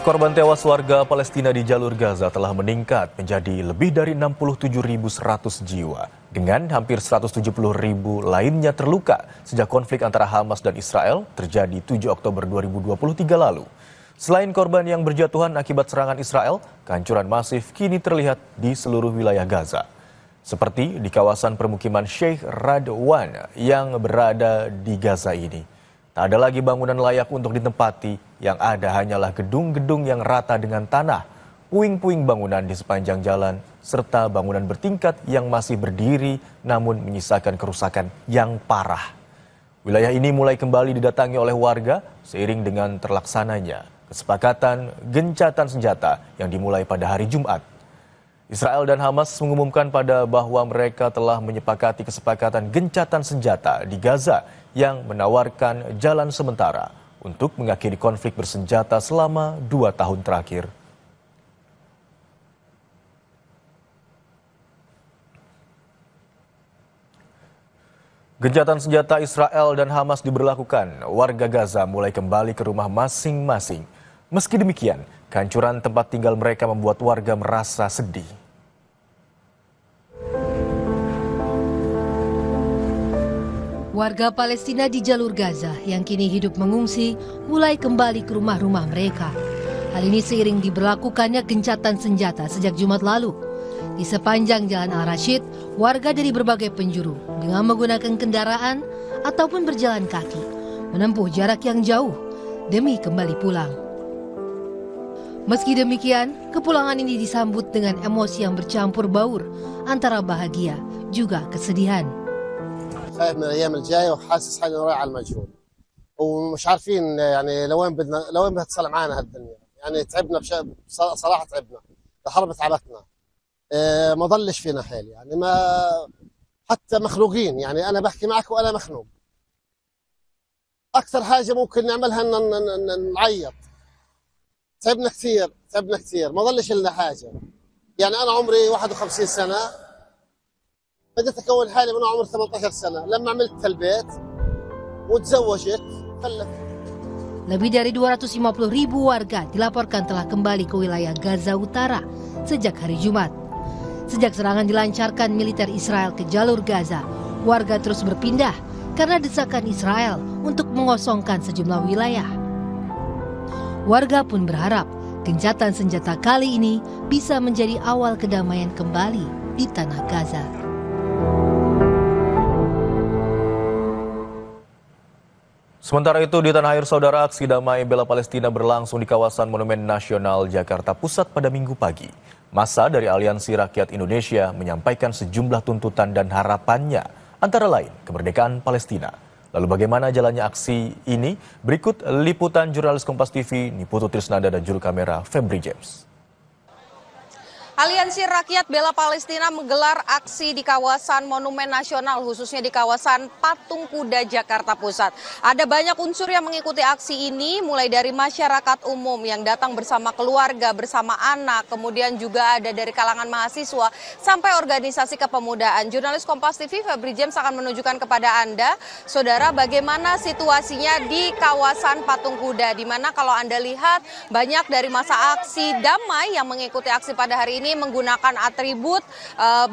Korban tewas warga Palestina di jalur Gaza telah meningkat menjadi lebih dari 67.100 jiwa, dengan hampir 170.000 lainnya terluka sejak konflik antara Hamas dan Israel terjadi 7 Oktober 2023 lalu. Selain korban yang berjatuhan akibat serangan Israel, kehancuran masif kini terlihat di seluruh wilayah Gaza. Seperti di kawasan permukiman Sheikh Radwan yang berada di Gaza ini. Tak ada lagi bangunan layak untuk ditempati, yang ada hanyalah gedung-gedung yang rata dengan tanah, puing-puing bangunan di sepanjang jalan, serta bangunan bertingkat yang masih berdiri namun menyisakan kerusakan yang parah. Wilayah ini mulai kembali didatangi oleh warga seiring dengan terlaksananya kesepakatan gencatan senjata yang dimulai pada hari Jumat. Israel dan Hamas mengumumkan bahwa mereka telah menyepakati kesepakatan gencatan senjata di Gaza yang menawarkan jalan sementara untuk mengakhiri konflik bersenjata selama 2 tahun terakhir. Gencatan senjata Israel dan Hamas diberlakukan, warga Gaza mulai kembali ke rumah masing-masing. Meski demikian, kehancuran tempat tinggal mereka membuat warga merasa sedih. Warga Palestina di jalur Gaza yang kini hidup mengungsi mulai kembali ke rumah-rumah mereka. Hal ini seiring diberlakukannya gencatan senjata sejak Jumat lalu. Di sepanjang Jalan Al-Rashid, warga dari berbagai penjuru dengan menggunakan kendaraan ataupun berjalan kaki menempuh jarak yang jauh demi kembali pulang. Meski demikian, kepulangan ini disambut dengan emosi yang bercampur baur antara bahagia juga kesedihan. خايف من الايام الجايه وحاسس حالي رايح على المجهول ومش عارفين يعني لوين بتتصل معانا هالدنيا يعني تعبنا صراحه تعبنا الحرب تعبتنا ما ضلش فينا حيل يعني ما حتى مخنوقين يعني انا بحكي معك وانا مخنوق اكثر حاجه ممكن نعملها ان نعيط تعبنا كثير ما ضلش لنا حاجه يعني انا عمري 51 سنه بدأت أكون حالي من عمر 18 سنة لما عملت البيت وتزوجت خلفت. Lebih dari 250.000 warga dilaporkan telah kembali ke wilayah Gaza Utara sejak hari Jumat. Sejak serangan dilancarkan militer Israel ke jalur Gaza, warga terus berpindah karena desakan Israel untuk mengosongkan sejumlah wilayah. Warga pun berharap gencatan senjata kali ini bisa menjadi awal kedamaian kembali di tanah Gaza. Sementara itu di tanah air saudara, aksi damai bela Palestina berlangsung di kawasan Monumen Nasional Jakarta Pusat pada Minggu pagi. Massa dari Aliansi Rakyat Indonesia menyampaikan sejumlah tuntutan dan harapannya, antara lain kemerdekaan Palestina. Lalu bagaimana jalannya aksi ini? Berikut liputan jurnalis Kompas TV Niputu Trisnanda dan juru kamera Febri James. Aliansi Rakyat Bela Palestina menggelar aksi di kawasan Monumen Nasional, khususnya di kawasan Patung Kuda Jakarta Pusat. Ada banyak unsur yang mengikuti aksi ini, mulai dari masyarakat umum yang datang bersama keluarga, bersama anak, kemudian juga ada dari kalangan mahasiswa, sampai organisasi kepemudaan. Jurnalis Kompas TV Febri James akan menunjukkan kepada Anda, saudara, bagaimana situasinya di kawasan Patung Kuda, di mana kalau Anda lihat banyak dari masa aksi damai yang mengikuti aksi pada hari ini menggunakan atribut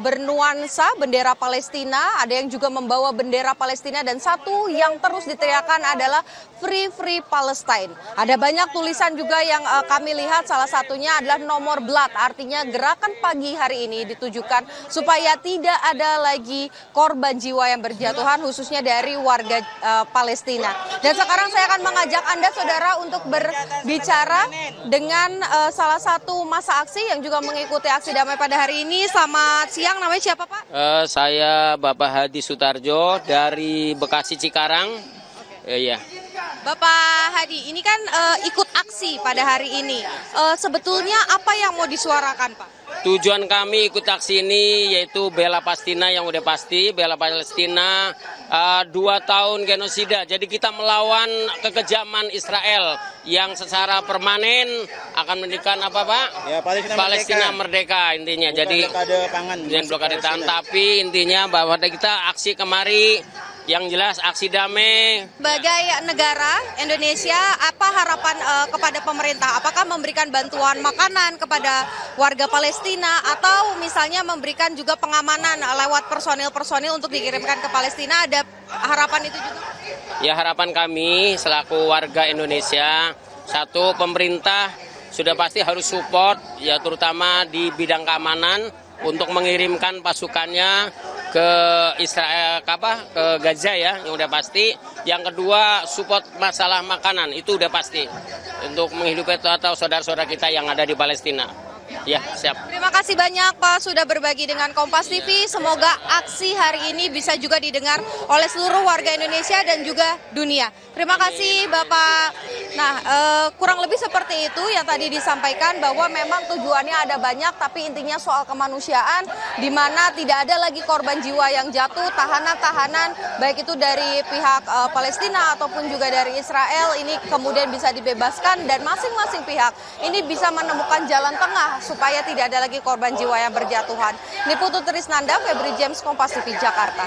bernuansa bendera Palestina, ada yang juga membawa bendera Palestina, dan satu yang terus diteriakan adalah Free Palestine. Ada banyak tulisan juga yang kami lihat, salah satunya adalah nomor blood, artinya gerakan pagi hari ini ditujukan supaya tidak ada lagi korban jiwa yang berjatuhan, khususnya dari warga Palestina. Dan sekarang saya akan mengajak Anda, saudara, untuk berbicara dengan salah satu masa aksi yang juga mengikuti aksi damai pada hari ini. Selamat siang, namanya siapa Pak? Saya Bapak Hadi Sutarjo dari Bekasi Cikarang. Iya. Bapak Hadi, ini kan ikut aksi pada hari ini. Sebetulnya apa yang mau disuarakan Pak? Tujuan kami ikut aksi ini yaitu bela Palestina, yang udah pasti bela Palestina 2 tahun genosida. Jadi kita melawan kekejaman Israel yang secara permanen akan mendirikan apa Pak? Ya, Palestina merdeka intinya. Bukan jadi blokade pangan. Blokade pangan, tapi intinya bahwa kita aksi kemari Yang jelas aksi damai. Sebagai negara Indonesia, apa harapan kepada pemerintah? Apakah memberikan bantuan makanan kepada warga Palestina atau misalnya memberikan juga pengamanan lewat personil-personil untuk dikirimkan ke Palestina? Ada harapan itu juga? Ya, harapan kami selaku warga Indonesia, satu, pemerintah sudah pasti harus support ya, terutama di bidang keamanan untuk mengirimkan pasukannya ke Israel, ke Gaza ya, yang udah pasti. Yang kedua, support masalah makanan, itu udah pasti untuk menghidupi atau saudara-saudara kita yang ada di Palestina. Ya, siap. Terima kasih banyak Pak sudah berbagi dengan Kompas TV. Semoga aksi hari ini bisa juga didengar oleh seluruh warga Indonesia dan juga dunia. Terima kasih Bapak. Nah, kurang lebih seperti itu yang tadi disampaikan, bahwa memang tujuannya ada banyak, tapi intinya soal kemanusiaan, di mana tidak ada lagi korban jiwa yang jatuh, tahanan-tahanan, baik itu dari pihak Palestina ataupun juga dari Israel, ini kemudian bisa dibebaskan, dan masing-masing pihak ini bisa menemukan jalan tengah supaya tidak ada lagi korban jiwa yang berjatuhan. Niputu Trisnanda, Febri James, Kompas TV, Jakarta.